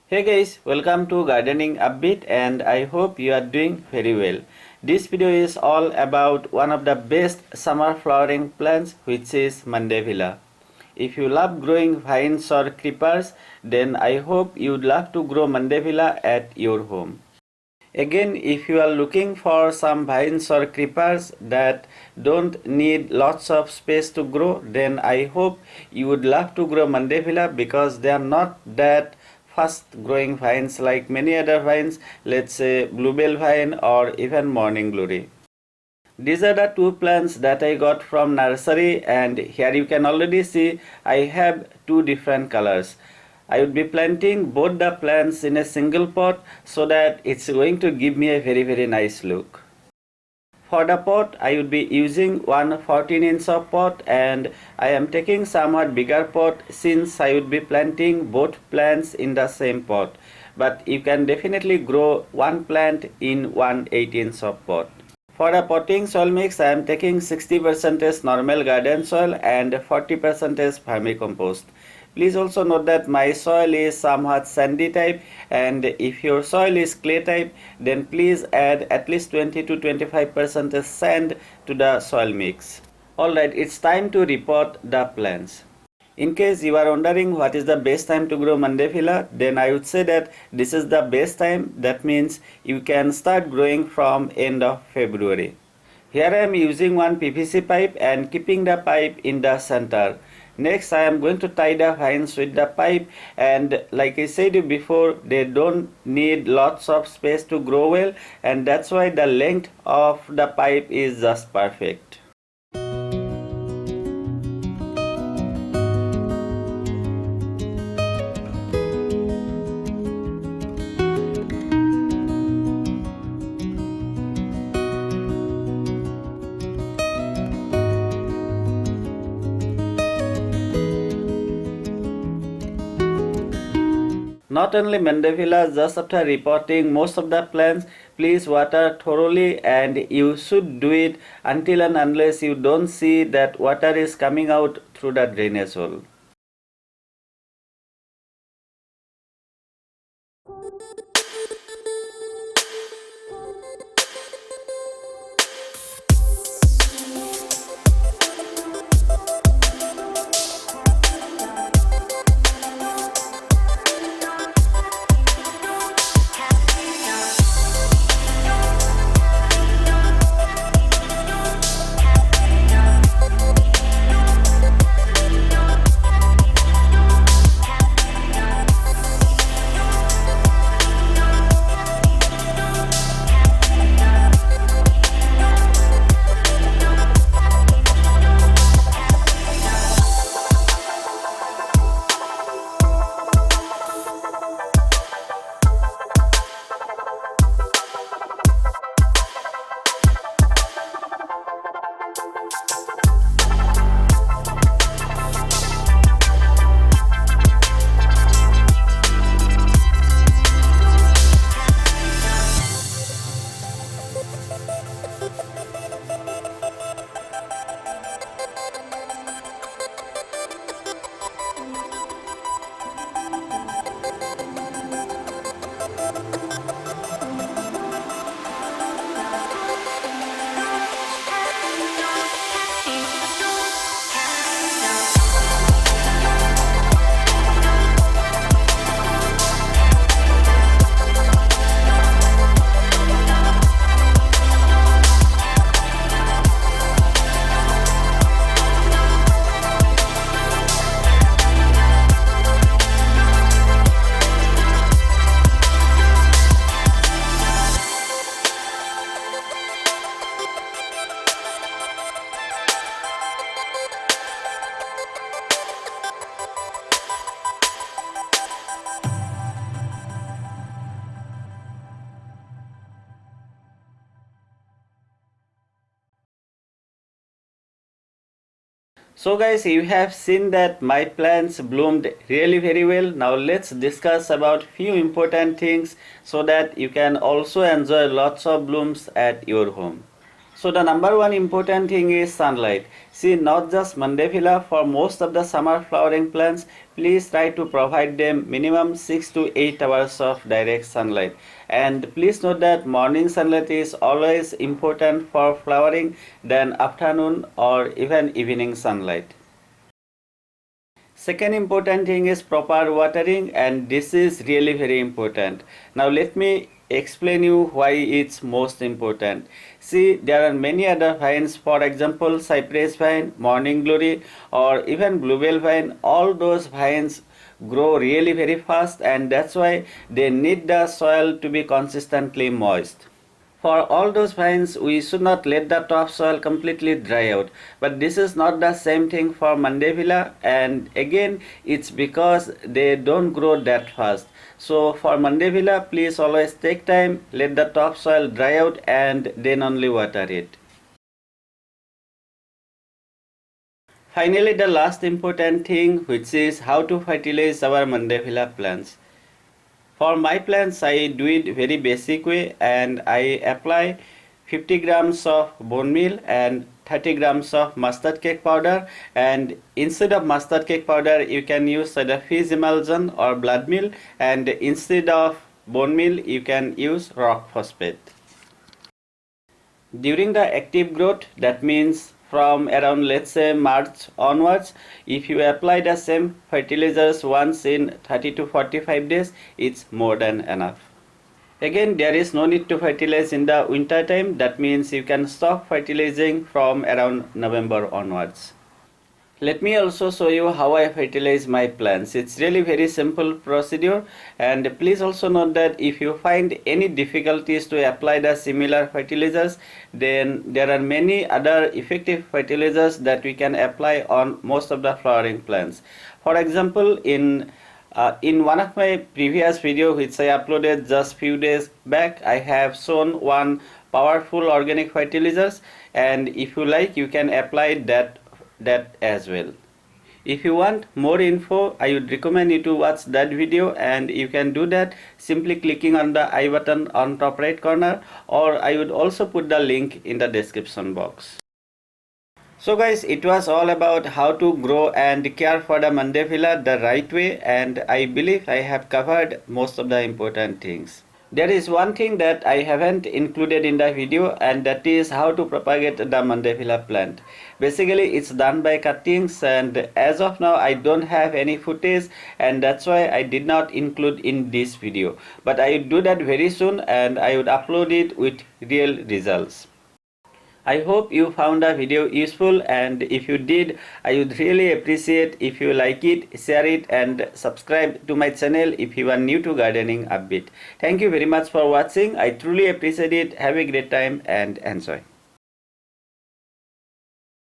Hey guys, welcome to Gardening Upbeat and I hope you are doing very well. This video is all about one of the best summer flowering plants, which is Mandevilla. If you love growing vines or creepers, then I hope you'd love to grow Mandevilla at your home. Again, if you are looking for some vines or creepers that don't need lots of space to grow, then I hope you would love to grow Mandevilla because they are not that fast growing vines like many other vines, let's say bluebell vine or even morning glory. These are the two plants that I got from nursery, and here you can already see I have two different colors. I would be planting both the plants in a single pot so that it's going to give me a very nice look. For the pot, I would be using one 14-inch of pot, and I am taking somewhat bigger pot since I would be planting both plants in the same pot. But you can definitely grow one plant in one 8-inch of pot. For the potting soil mix, I am taking 60% normal garden soil and 40% vermicompost. Please also note that my soil is somewhat sandy type, and if your soil is clay type, then please add at least 20 to 25% sand to the soil mix. Alright, it's time to repot the plants. In case you are wondering what is the best time to grow Mandevilla, then I would say that this is the best time. That means you can start growing from end of February. Here I am using one PVC pipe and keeping the pipe in the center. Next, I am going to tie the vines with the pipe, and like I said before, they don't need lots of space to grow well, and that's why the length of the pipe is just perfect. Not only Mandevilla, just after repotting most of the plants, please water thoroughly, and you should do it until and unless you don't see that water is coming out through the drainage hole. So guys, you have seen that my plants bloomed really very well. Now let's discuss about few important things so that you can also enjoy lots of blooms at your home. So the number one important thing is sunlight. See, not just Mandevilla, for most of the summer flowering plants, please try to provide them minimum 6 to 8 hours of direct sunlight. And please note that morning sunlight is always important for flowering than afternoon or even evening sunlight. Second important thing is proper watering, and this is really very important. Now let me explain you why it's most important. See, there are many other vines, for example cypress vine, morning glory, or even bluebell vine. All those vines grow really very fast, and that's why they need the soil to be consistently moist. For all those vines, we should not let the topsoil completely dry out. But this is not the same thing for Mandevilla, and again, it's because they don't grow that fast. So for Mandevilla, please always take time, let the topsoil dry out, and then only water it. Finally, the last important thing, which is how to fertilize our Mandevilla plants. For my plants, I do it very basic way, and I apply 50 grams of bone meal and 30 grams of mustard cake powder, and instead of mustard cake powder you can use either fish emulsion or blood meal, and instead of bone meal you can use rock phosphate. During the active growth, that means from around, let's say, March onwards, if you apply the same fertilizers once in 30 to 45 days, it's more than enough. Again, there is no need to fertilize in the winter time. That means you can stop fertilizing from around November onwards. Let me also show you how I fertilize my plants. It's really very simple procedure, and please also note that if you find any difficulties to apply the similar fertilizers, then there are many other effective fertilizers that we can apply on most of the flowering plants. For example, in one of my previous video which I uploaded just few days back, I have shown one powerful organic fertilizers, and if you like you can apply that as well. If you want more info, I would recommend you to watch that video, and you can do that simply clicking on the I button on top right corner, or I would also put the link in the description box. So guys, it was all about how to grow and care for the Mandevilla the right way, and I believe I have covered most of the important things. There is one thing that I haven't included in the video, and that is how to propagate the Mandevilla plant. Basically it's done by cuttings, and as of now I don't have any footage, and that's why I did not include in this video. But I would do that very soon, and I would upload it with real results. I hope you found the video useful, and if you did, I would really appreciate if you like it, share it, and subscribe to my channel if you are new to gardening upbeat. Thank you very much for watching. I truly appreciate it. Have a great time and enjoy.